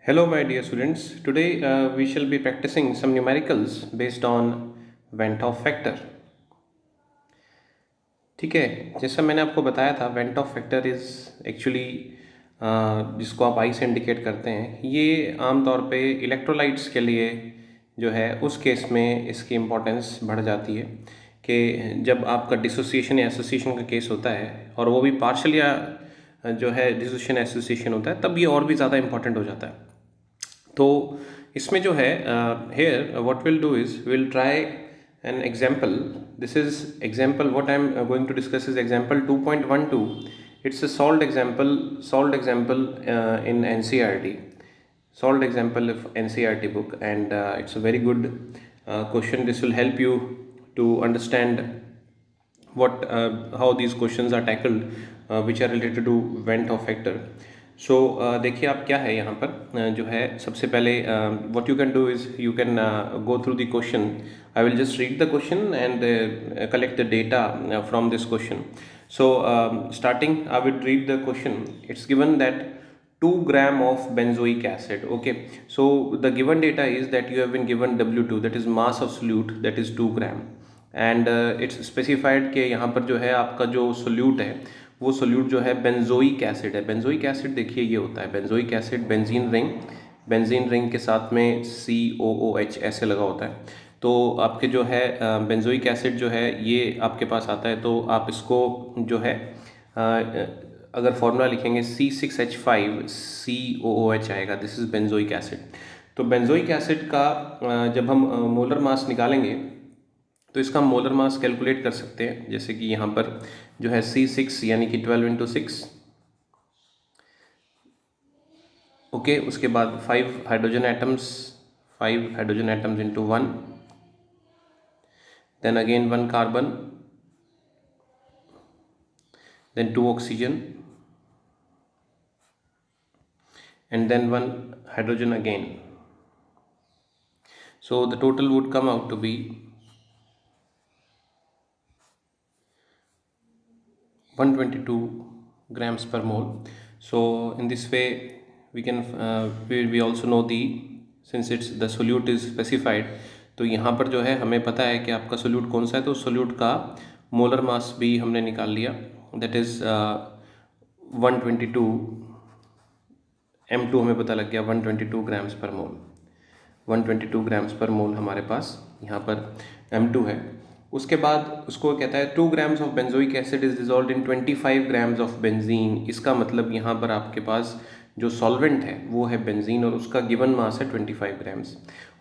Hello, my dear students. Today we shall be practicing some numericals based on Van't Hoff factor. ठीक है, जैसा मैंने आपको बताया था went of factor is actually जिसको आप आई से इंडिकेट करते हैं, ये आमतौर पे इलेक्ट्रोलाइट्स के लिए जो है उस केस में इसकी इम्पोर्टेंस बढ़ जाती है कि जब आपका डिसोसिएशन या एसोसिएशन का केस होता है और वो भी पार्शल या जो है डिसोसिएशन एसोसिएशन होता है, तब ये और भी ज़्यादा इंपॉर्टेंट हो जाता है। तो इसमें जो है here what will do is will try an example. This is example what I am going to discuss is example 2.12. It's a solved example in NCERT, solved example of NCERT book, and it's a very good question. This will help you to understand what how these questions are tackled, which are related to Van't Hoff factor. सो देखिए आप क्या है यहाँ पर जो है सबसे पहले what you can do is you can go through the question. I will just read the question and collect the data from this question. So starting I will read the question. It's given that 2 gram of benzoic acid. Okay, so the given data is that you have been given W2, that is mass of solute, that is 2 gram, and it's specified कि यहाँ पर जो है आपका जो solute है वो solute जो है बेंजोइक एसिड है. बेंजोइक एसिड देखिए ये होता है बेंजोइक एसिड, बेंजीन रिंग के साथ में COOH ऐसे लगा होता है. तो आपके जो है बेंजोइक एसिड जो है ये आपके पास आता है, तो आप इसको जो है अगर फॉर्मूला लिखेंगे C6H5COOH आएगा. This is benzoic acid. तो बेंजोइक एसिड का जब हम मोलर मास निकालेंगे तो इसका मोलर मास कैलकुलेट कर सकते हैं. जैसे कि यहाँ पर जो है C6 यानी कि 12 × 6. ओके, उसके बाद 5 hydrogen atoms into 1, then again 1 carbon, then 2 oxygen, and then 1 hydrogen again. So the total would come out to be 122 grams per mole. So in this way we can we also know the, since it's the solute is specified, तो यहाँ पर जो है हमें पता है कि आपका सोल्यूट कौन सा है, तो सोल्यूट का मोलर मास भी हमने निकाल लिया. दैट इज़ 122 M2 हमें पता लग गया 122 ग्राम्स पर मोल. 122 ग्राम्स पर मोल हमारे पास यहाँ पर M2 है. उसके बाद उसको कहता है 2 grams of benzoic acid is dissolved in 25 grams of benzene. इसका मतलब यहाँ पर आपके पास जो सॉल्वेंट है वो है बेंजीन और उसका गिवन मास है 25 grams.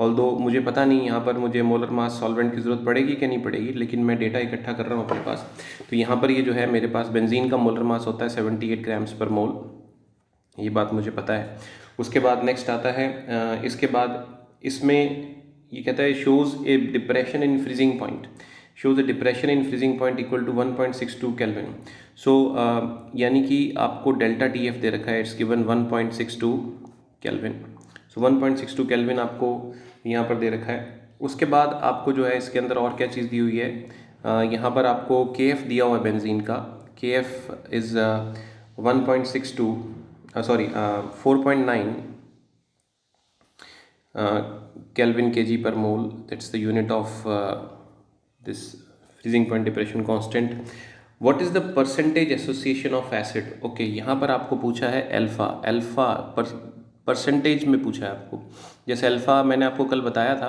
ऑल्दो मुझे पता नहीं यहाँ पर मुझे मोलर मास सॉल्वेंट की ज़रूरत पड़ेगी कि नहीं पड़ेगी, लेकिन मैं डेटा इकट्ठा कर रहा हूँ अपने पास. तो यहाँ पर ये जो है मेरे पास बेंजीन का मोलर मास होता है 78 grams पर मोल. ये बात मुझे पता है. उसके बाद नेक्स्ट आता है इसके बाद इसमें ये कहता है shows A depression in freezing point, shows a depression in freezing point equal to 1.62 Kelvin. So यानी कि आपको डेल्टा TF दे रखा है, it's given 1.62 Kelvin. So 1.62 Kelvin आपको यहाँ पर दे रखा है. उसके बाद आपको जो है इसके अंदर और क्या चीज़ दी हुई है, यहाँ पर आपको KF दिया हुआ है बेंजीन का. KF is 1.62 sorry 4.9 Kelvin kg per mole. That's the unit of this freezing point depression constant. What is the percentage association of acid? Okay, यहाँ पर आपको पूछा है अल्फ़ा परसेंटेज में पूछा है आपको. जैसे अल्फ़ा मैंने आपको कल बताया था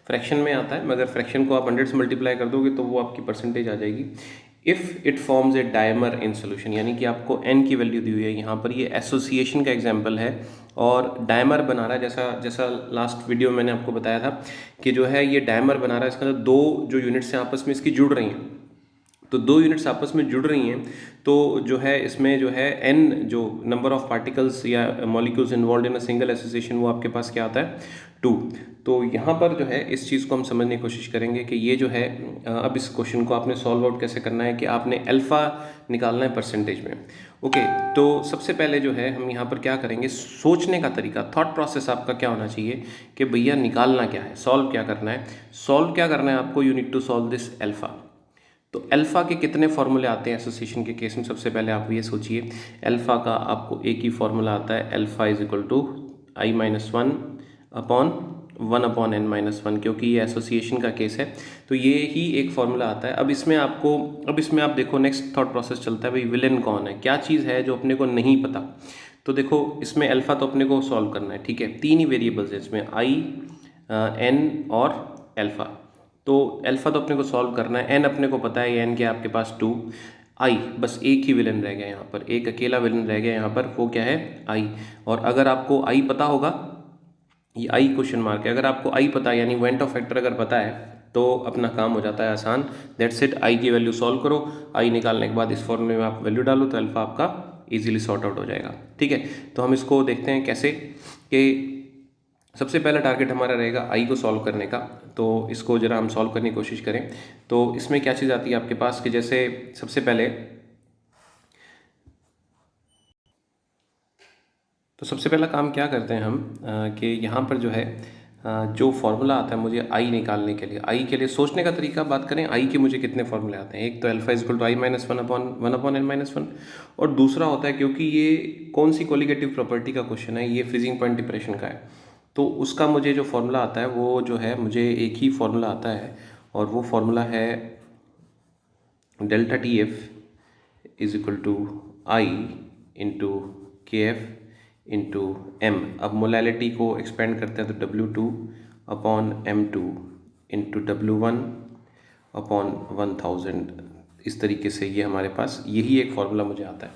फ्रैक्शन में आता है, मगर फ्रैक्शन को आप 100 से मल्टीप्लाई कर दोगे तो वो आपकी परसेंटेज आ जाएगी. If it forms a dimer in solution, यानी कि आपको n की वैल्यू दी हुई है यहाँ पर, ये एसोसिएशन का एग्जाम्पल है और डायमर बना रहा है. जैसा लास्ट वीडियो मैंने आपको बताया था कि जो है ये डायमर बना रहा है. इसके अंदर दो जो यूनिट्स हैं आपस में इसकी जुड़ रही हैं, तो दो यूनिट्स आपस में जुड़ रही हैं, तो जो है इसमें जो है n जो नंबर ऑफ पार्टिकल्स या molecules involve in a single association वो आपके पास क्या आता है 2. तो यहाँ पर जो है इस चीज़ को हम समझने की कोशिश करेंगे कि ये जो है अब इस क्वेश्चन को आपने सॉल्व आउट कैसे करना है कि आपने अल्फ़ा निकालना है परसेंटेज में. ओके, तो सबसे पहले जो है हम यहाँ पर क्या करेंगे, सोचने का तरीका, थॉट प्रोसेस आपका क्या होना चाहिए कि भैया निकालना क्या है, सॉल्व क्या करना है. सॉल्व क्या करना है आपको, you need to solve this alpha. तो अल्फ़ा के कितने फॉर्मूले आते हैं एसोसिएशन के केस में, सबसे पहले आप ये सोचिए. अल्फ़ा का आपको एक ही फॉर्मूला आता है, alpha is equal to i minus one upon 1/n-1, क्योंकि ये एसोसिएशन का केस है तो ये ही एक फॉर्मूला आता है। अब इसमें आप देखो नेक्स्ट थॉट प्रोसेस चलता है, भाई विलेन कौन है, क्या चीज़ है जो अपने को नहीं पता। तो देखो इसमें अल्फ़ा तो अपने को सॉल्व करना है, ठीक है, तीन ही वेरिएबल्स है इसमें, आई, एन और अल्फ़ा। तो अल्फ़ा तो अपने को सॉल्व करना है, एन अपने को पता है, एन के आपके पास 2, आई बस एक ही विलन रह गया यहाँ पर, एक अकेला विलन रह गया यहाँ पर, वो क्या है, आई। और अगर आपको आई पता होगा, ये आई क्वेश्चन मार्क है, अगर आपको आई पता है यानी वेंट ऑफ फैक्टर अगर पता है तो अपना काम हो जाता है आसान। दैट्स इट, आई की वैल्यू सॉल्व करो, आई निकालने के बाद इस फॉर्मूले में आप वैल्यू डालो तो अल्फा आपका इजीली सॉर्ट आउट हो जाएगा, ठीक है। तो हम इसको देखते हैं कैसे, कि सबसे पहला टारगेट हमारा रहेगा आई को सॉल्व करने का। तो इसको ज़रा हम सॉल्व करने की कोशिश करें। तो इसमें क्या चीज़ आती है आपके पास कि जैसे सबसे पहले सबसे पहला काम क्या करते हैं हम कि यहाँ पर जो है जो फॉर्मूला आता है मुझे आई निकालने के लिए, आई के लिए सोचने का तरीका बात करें, आई के मुझे कितने फॉर्मूले आते हैं, एक तो alpha is equal to i minus one upon n minus one, और दूसरा होता है क्योंकि ये कौन सी कोलिगेटिव प्रॉपर्टी का क्वेश्चन है, ये फ्रीजिंग पॉइंट डिप्रेशन का है, तो उसका मुझे जो फॉर्मूला आता है वो जो है मुझे एक ही फॉर्मूला आता है और वो फॉर्मूला है delta T F is equal to i into K F into m. अब मोलैलिटी को एक्सपेंड करते हैं तो W2 upon M2 into W1 upon 1000, इस तरीके से ये हमारे पास यही एक फॉर्मूला मुझे आता है।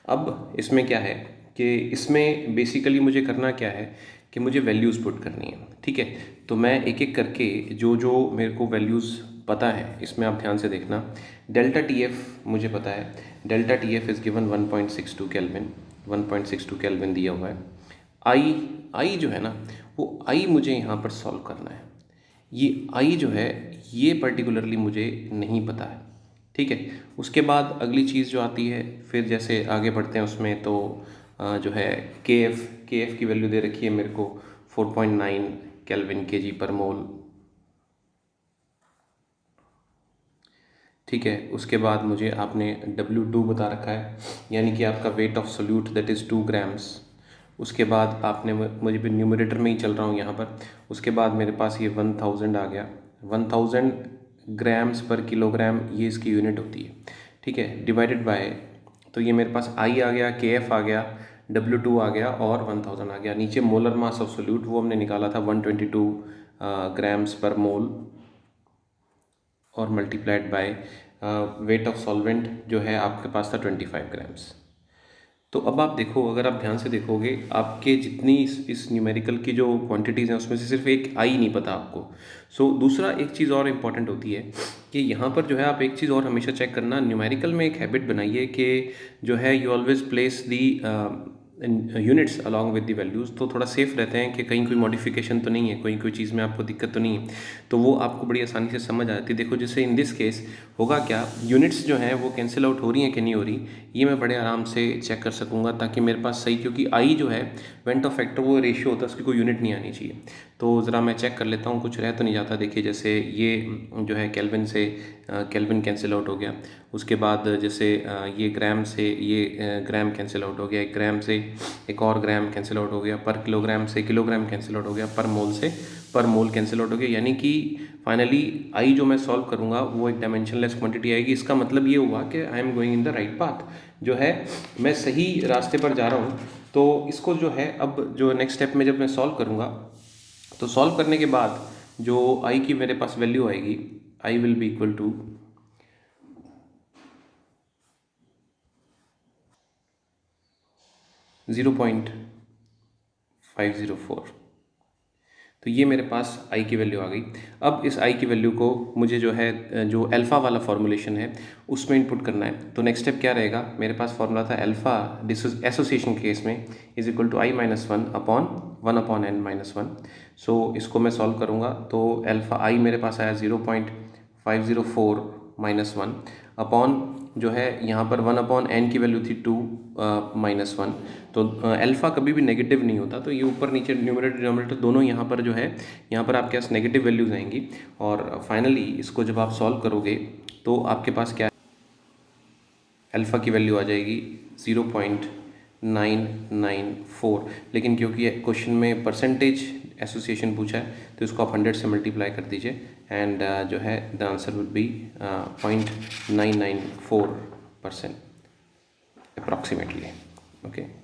अब इसमें क्या है कि इसमें बेसिकली मुझे करना क्या है कि मुझे वैल्यूज़ पुट करनी है, ठीक है। तो मैं एक एक करके जो जो मेरे को वैल्यूज़ पता है इसमें आप ध्यान से देखना। डेल्टा टी एफ मुझे पता है, delta T F is given 1.62 kelvin, 1.62 kelvin दिया हुआ है। आई जो है ना, वो आई मुझे यहाँ पर सॉल्व करना है। ये आई जो है ये पर्टिकुलरली मुझे नहीं पता है, ठीक है। उसके बाद अगली चीज़ जो आती है, फिर जैसे आगे बढ़ते हैं उसमें तो जो है के एफ की वैल्यू दे रखी है मेरे को 4.9 केल्विन के जी पर मोल, ठीक है। उसके बाद मुझे आपने W2 बता रखा है, यानी कि आपका weight of solute that is 2 grams. उसके बाद आपने मुझे भी न्यूमरेटर में ही चल रहा हूँ यहाँ पर, उसके बाद मेरे पास ये 1000 आ गया, 1000 ग्राम्स पर किलोग्राम ये इसकी यूनिट होती है, ठीक है, डिवाइडेड बाय, तो ये मेरे पास आई आ गया, के एफ आ गया, W2 आ गया और 1000 आ गया। नीचे मोलर मास ऑफ सोल्यूट वो हमने निकाला था 122 ग्राम्स पर मोल और multiplied by weight of solvent जो है आपके पास था 25 ग्राम्स। तो अब आप देखो, अगर आप ध्यान से देखोगे आपके जितनी इस न्यूमेरिकल की जो क्वांटिटीज़ हैं उसमें से सिर्फ एक आई नहीं पता आपको। सो दूसरा एक चीज़ और इम्पॉर्टेंट होती है कि यहाँ पर जो है आप एक चीज़ और हमेशा चेक करना, न्यूमेरिकल में एक हैबिट बनाइए कि जो है you always place the units along with the values, तो थोड़ा सेफ रहते हैं कि कहीं कोई मॉडिफिकेशन तो नहीं है, कोई चीज़ में आपको दिक्कत तो नहीं है, तो वो आपको बड़ी आसानी से समझ आ जाती है। देखो जैसे इन दिस केस होगा क्या, यूनिट्स जो हैं वो कैंसिल आउट हो रही हैं कि नहीं हो रही, ये मैं बड़े आराम से चेक कर सकूँगा ताकि मेरे पास सही, क्योंकि आई जो है वेंट ऑफ फैक्टर वो रेशियो होता है, उसकी कोई यूनिट नहीं आनी चाहिए। तो ज़रा मैं चेक कर लेता हूँ कुछ रह तो नहीं जाता। देखिए जैसे ये जो है केल्विन से केल्विन कैंसिल आउट हो गया, उसके बाद जैसे ये ग्राम से ये ग्राम कैंसिल आउट हो गया, एक ग्राम से एक और ग्राम कैंसिल आउट हो गया, पर किलोग्राम से किलोग्राम कैंसिल आउट हो गया, पर मोल से पर मोल कैंसिल आउट हो गया, यानी कि फाइनली आई जो मैं सॉल्व करूँगा वो एक डायमेंशनलेस क्वांटिटी आएगी। इसका मतलब ये हुआ कि I am going in the right path, जो है मैं सही रास्ते पर जा रहा हूँ। तो इसको जो है अब जो नेक्स्ट स्टेप में जब मैं सॉल्व करूँगा तो सॉल्व करने के बाद जो आई की मेरे पास वैल्यू आएगी, i will be equal to 0.504। तो ये मेरे पास आई की वैल्यू आ गई। अब इस आई की वैल्यू को मुझे जो है जो अल्फ़ा वाला फॉर्मूलेशन है उसमें इनपुट करना है। तो नेक्स्ट स्टेप क्या रहेगा, मेरे पास फॉर्मूला था अल्फ़ा एसोसिएशन केस में is equal to i minus one upon 1/n-1। So इसको मैं सॉल्व करूँगा तो अल्फ़ा आई मेरे पास आया 0.504 -1 अपॉन जो है यहाँ पर 1/n की वैल्यू थी 2 -1। तो अल्फ़ा कभी भी नेगेटिव नहीं होता, तो ये ऊपर नीचे न्यूमरेटर डिनोमिनेटर दोनों यहाँ पर जो है यहाँ पर आपके पास नेगेटिव वैल्यूज़ आएंगी। और फाइनली इसको जब आप सॉल्व करोगे तो आपके पास क्या, अल्फ़ा की वैल्यू आ जाएगी 0.994, लेकिन क्योंकि क्वेश्चन में परसेंटेज एसोसिएशन पूछा है तो इसको आप 100 से मल्टीप्लाई कर दीजिए एंड जो है the answer would be 0.994% approximately. Okay.